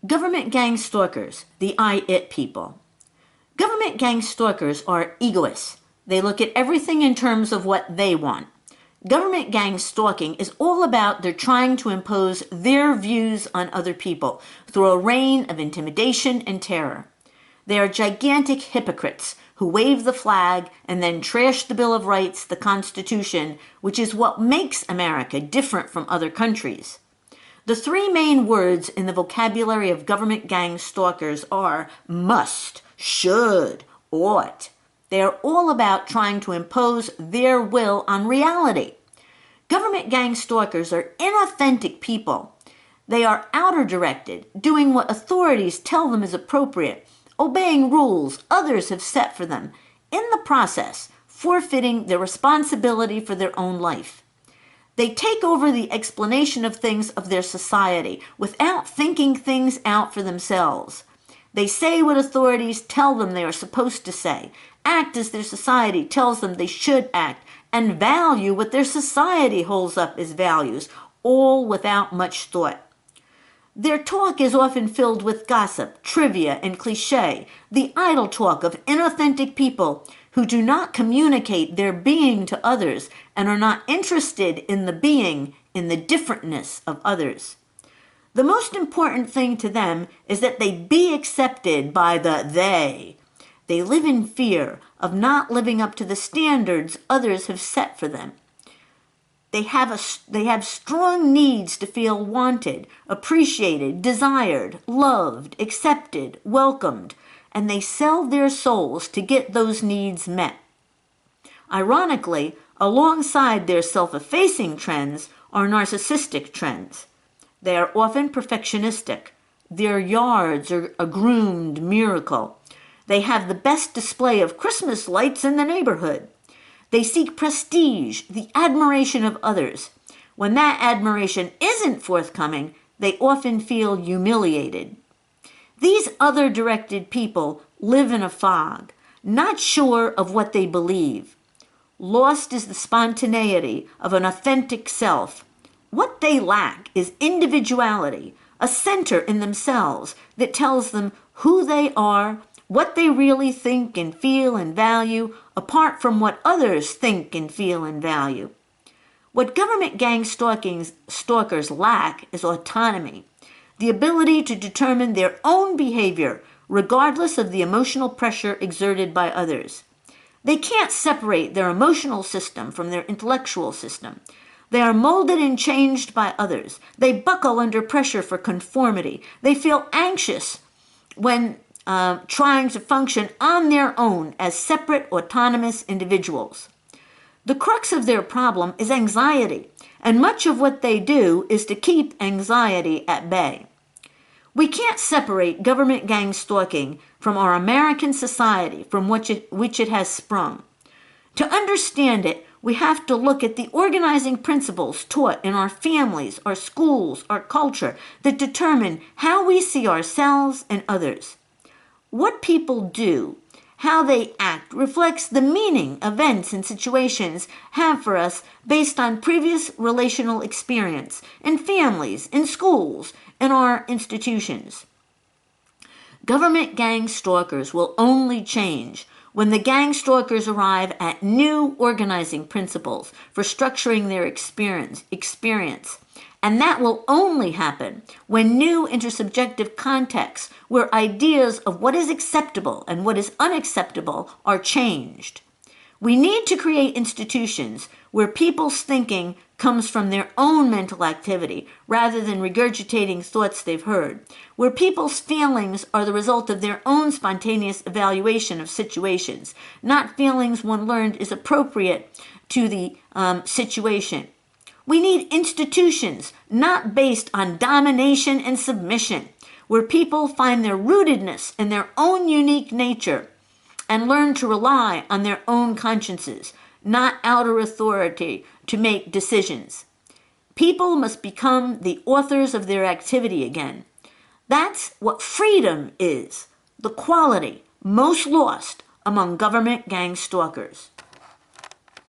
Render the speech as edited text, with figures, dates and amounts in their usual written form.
Government gang stalkers, the I-it people. Government gang stalkers are egoists. They look at everything in terms of what they want. Government gang stalking is all about they're trying to impose their views on other people through a reign of intimidation and terror. They are gigantic hypocrites who wave the flag and then trash the Bill of Rights, the Constitution, which is what makes America different from other countries. The three main words in the vocabulary of government gang stalkers are must, should, ought. They are all about trying to impose their will on reality. Government gang stalkers are inauthentic people. They are outer-directed, doing what authorities tell them is appropriate, obeying rules others have set for them, in the process, forfeiting their responsibility for their own life. They take over the explanation of things of their society without thinking things out for themselves. They say what authorities tell them they are supposed to say, act as their society tells them they should act, and value what their society holds up as values, all without much thought. Their talk is often filled with gossip, trivia, and cliché, the idle talk of inauthentic people who do not communicate their being to others and are not interested in the being, in the differentness of others. The most important thing to them is that they be accepted by the they. They live in fear of not living up to the standards others have set for them. They have strong needs to feel wanted, appreciated, desired, loved, accepted, welcomed, and they sell their souls to get those needs met. Ironically, alongside their self-effacing trends are narcissistic trends. They are often perfectionistic. Their yards are a groomed miracle. They have the best display of Christmas lights in the neighborhood. They seek prestige, the admiration of others. When that admiration isn't forthcoming, they often feel humiliated. These other-directed people live in a fog, not sure of what they believe. Lost is the spontaneity of an authentic self. What they lack is individuality, a center in themselves that tells them who they are, what they really think and feel and value, apart from what others think and feel and value. What government gang stalkers lack is autonomy, the ability to determine their own behavior regardless of the emotional pressure exerted by others. They can't separate their emotional system from their intellectual system. They are molded and changed by others. They buckle under pressure for conformity. They feel anxious when trying to function on their own as separate, autonomous individuals. The crux of their problem is anxiety, and much of what they do is to keep anxiety at bay. We can't separate government gang stalking from our American society from which it has sprung. To understand it, we have to look at the organizing principles taught in our families, our schools, our culture that determine how we see ourselves and others. What people do, how they act, reflects the meaning events and situations have for us based on previous relational experience in families, in schools, in our institutions. Government gang stalkers will only change when the gang stalkers arrive at new organizing principles for structuring their experience. And that will only happen when new intersubjective contexts where ideas of what is acceptable and what is unacceptable are changed. We need to create institutions where people's thinking comes from their own mental activity rather than regurgitating thoughts they've heard, where people's feelings are the result of their own spontaneous evaluation of situations, not feelings one learned is appropriate to the situation. We need institutions not based on domination and submission, where people find their rootedness in their own unique nature and learn to rely on their own consciences, not outer authority, to make decisions. People must become the authors of their activity again. That's what freedom is, the quality most lost among government gang stalkers.